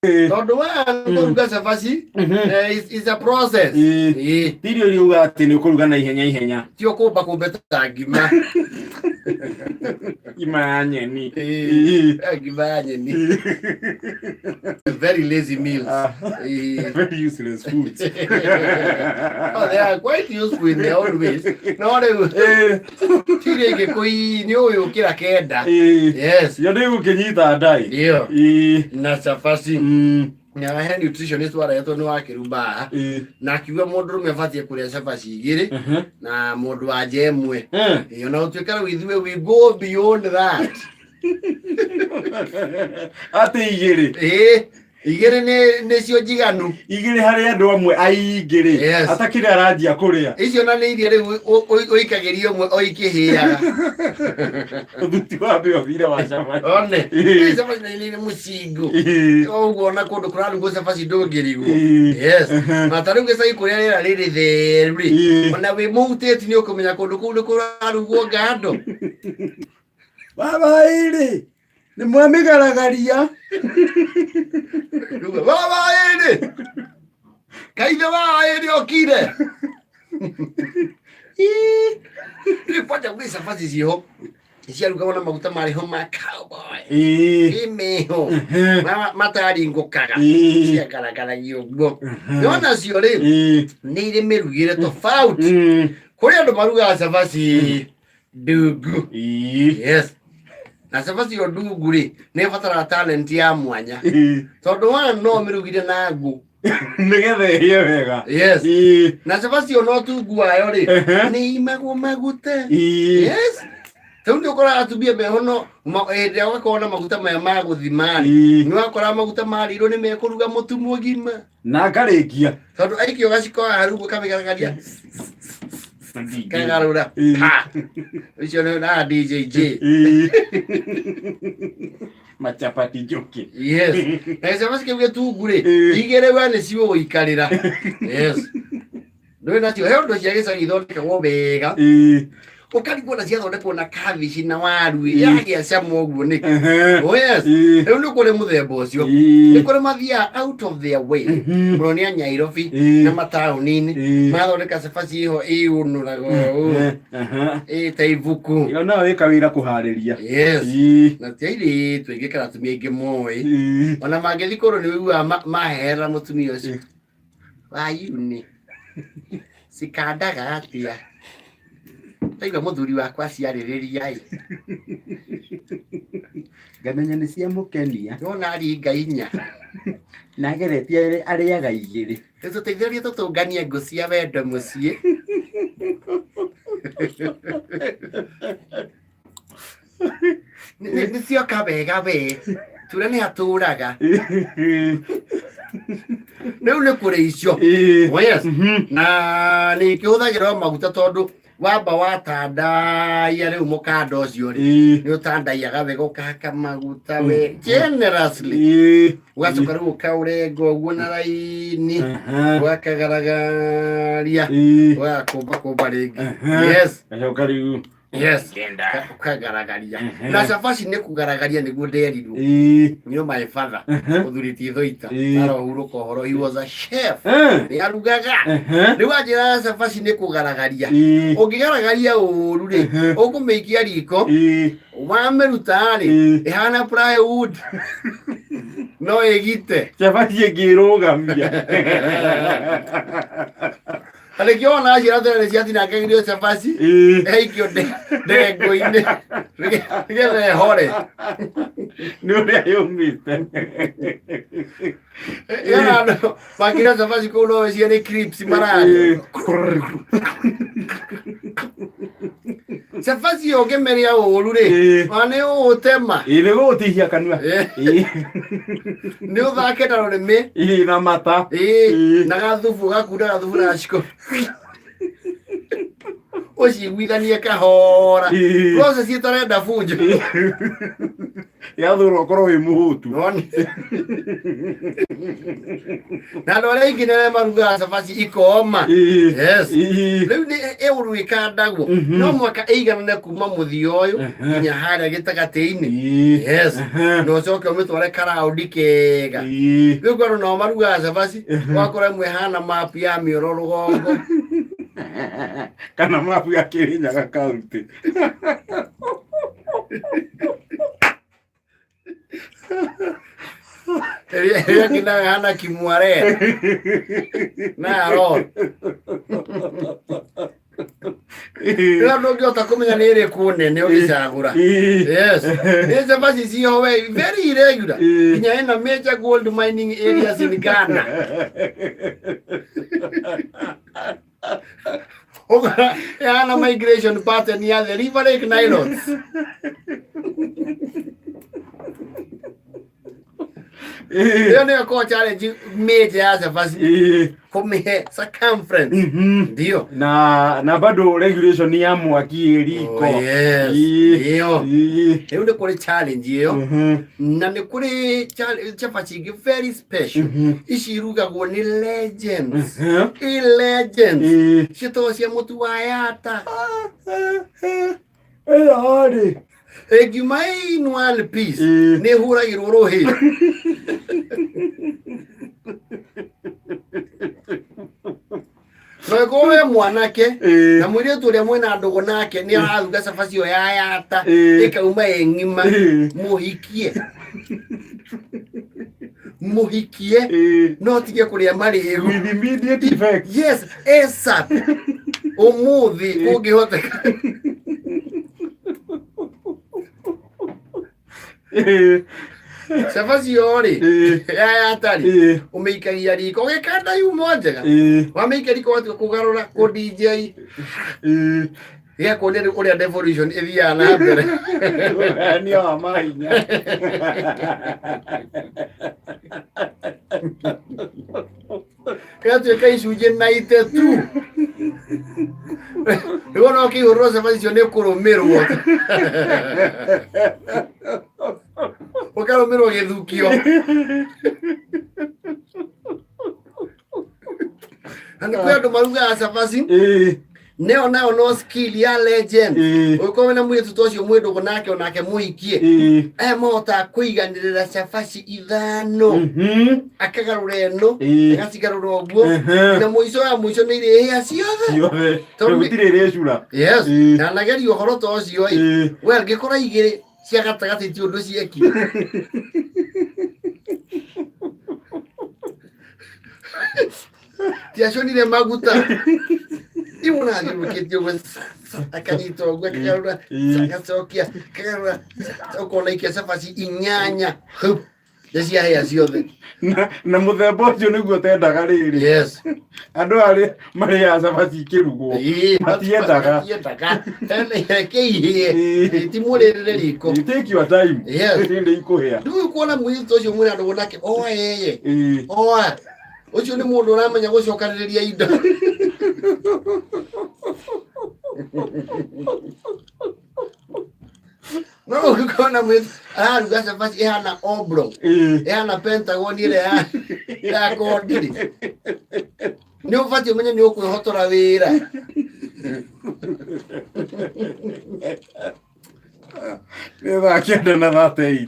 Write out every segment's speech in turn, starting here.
tondu wa kuruga cabaci is a process. Tirio riuga ati ni kuruga na ihenya tio kumba kumbeta ngima ngima nyeni ngima ya nyeni very lazy meals. Very useless foods. Oh, they are quite useful in their own ways. No, tire gikui ni uyu kira kenda. Yes, yo ndigu kinyita ndai ndio na cabaci na he nutritionist waraetwo ni wakirumba na akiuga mundu rume abatie kuria cabaci igiri na mundu wa jemwe iyo na utwikara withiwe we go beyond that. ati igiri igiri ni cio njiganu igiri hari andu amwe aingiri atakire aranjia kuria icio na ni iria riu uikagirio mwe oikihiaga thuti wa mbio thire wa cabaci one cabaci ni mucingo oguo na kundu kurarugo cabaci ndungirigo. Yes, na tariu gicagi kuria rira riri theru ri ona wi muhuteti ni ukumenya kundu kuu ni kurarugo ngando. Baba iri ni mwamigaragaria baba iri kaithe baba iri okire ripota kuri cabaci ciho ciarugagwo na maguta mariho ma cowboy imeho mataringukaga ciagaragaragia uguo nona cio ri ni iri mirugire tofauti kuri andu marugaga cabaci ndugu. Yes, na cabaci yo ndugu ri ni batara talent ya mwanya tondu wa no mirugire na ngu nigethe hiyo wega. Yes, na cabaci yo no tungu ayo ri ni imagwo maguta. Yes, tondu ukora atubia mehono ende wakona maguta maya ma guthimani ni wakora maguta mariro ni mekuruga mutu mugima na ngarikia tondu aikio gaciko harugo kabigaragaria kangarura icio ni na DJJ machapati joki. Yes, na cabaci kiuge tungu ri igere wa ni cio guikarira. Yes, ndio nacio he undu cia gicagi thondekagwo wega ukarigwo na ciathondekwo na cabbage na waru yagia cama uguo niki. Oh yes, riu ni kuri muthemba ucio ni kuri mathia out of their way muno ya Nairobi na matauni-ini mathondeka cabaci iho iunurago taivuku iyo no wika wira kuhariria. Yes, na tiiri twigikara tumia ingi moi ona mangithi kuru ni wigua mahera mutumia ucio wayuni sikandaga atia taiga muthuri wakwa ciaririria ngamenya ni cia mukenia nona ari ngainya na geretie ariaga igiri tuteithĩrĩrie tutunganie ngũ cia wendo muciĩ. Nĩ cioka wega we tura nĩ atũraga rĩu nĩ kũrĩ icio. Yes, na nĩ kĩhũthagĩrwo maguta tondu wamba watandaia riu mukanda ucio ri ni utandaiaga wega ukahaka maguta we generously ugacoka riu ukaurenga uguo na raini wakagaragaria ugakumba ringi. Yes, yes, ukagaragaria na cabaci ni kugaragaria niguo nderirwo ni my father uthuriti thoita arohuruka horo. He was a chef ni arugaga riu ajira cabaci ni kugaragaria ungigaragaria uru ri ukumeikia riko wameruta ri ihana plywood no egite cabaci ingirugamia alikiona ajira tena ciatina kagirio cabaci eikio ndego-ini nigetha hore ni uria yumite yana makira cabaci kuu no cia ni crips marari cabaci ungimeria uru ri wane utema ni gutihia kanua ni uthake na rurimi na mata na gathubu gakunda gathubu na ciko uciguithanie kahora process itarenda bunjo yathurwo korwo wi muhutu na ndore ingine maruga cabaci ikoma. Yes, riu ni eurwikandagwo no mwaka eigana kuma muthio uyu nginya haria gitagati-ini. Yes, no coke umitware karaundi kega riu ngoro no maruga cabaci wakora mwe hana map ya mioro rugongo kana map ya Kirinyaga County. Eria kina hana Kimware na ro ila ndogi utakumenya ni iri kunene ugicagura. Yes, these cabaci cio we very irregular kinya ina major gold mining areas in Ghana. Yana migration pattern ya the River Lake Nilotes. Hiyo ndio kwa challenge major ya cabaci kumihe circumference. Ndio na bado regulation ya mwaki iliko. Yes, hiyo ndio kwa challenge hiyo. Na ni kuri cabaci very special ishirugagwo ni legends. Legends shito cia mutu wa yata ari egimai one piece ni huragirwo rohi Nogowe mwanake na mwiritu uria mwena ndugu nake ni araruga cabaci yo ya yata ikauma engima muhikie no tige kuria marigu with immediate effect. Yes, ASAP umuthi ungihoteka. Cabaci yori ya yatari umeikagia riko gikanda yumo njega wameika riko watu kugarura ku DJ ya ko ndio uria devolution ithia na mbere ni wa mahinya kato kai suje naite tu Iwana waki urosa fazi yone kurumirwo ukarumirwo githukio Ando andu maruga cabaci neo nao no skill ya legend uko na mwitu tocio mwedo gonake onake muhikie mota kuiganirira cabaci ithano akagarura no agasigarura oguo na muico ni ire ya ciothe tugutire cura. Yes, na nagerio horo tocio we ngikora igire cia gatagati ti undu cieki tiashonire maguta Iuna nirukitio gwe akanito gwe kagarura agacokia kagarura ukona ikia cabaci inyanya Decia hea ciothe na muthemba ucio niguo tendaga riri. Yes, andu ari mari ya cabaci kirugwo matiendaga ene keihe ti muririre riko take your time. Yes, Ndinde ikuhia ndu kuona mwito ucio mwira ndu nake oye oa ucio ni mundu uramenya gucokaniriria indo no ukona mwito araruga cabaci ihana oblong ihana pentagon ile ya kondiri ni ufati umenye ni ukwihotora wira ni thaa kenda na 38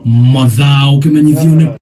Mathao ukimenyithio ni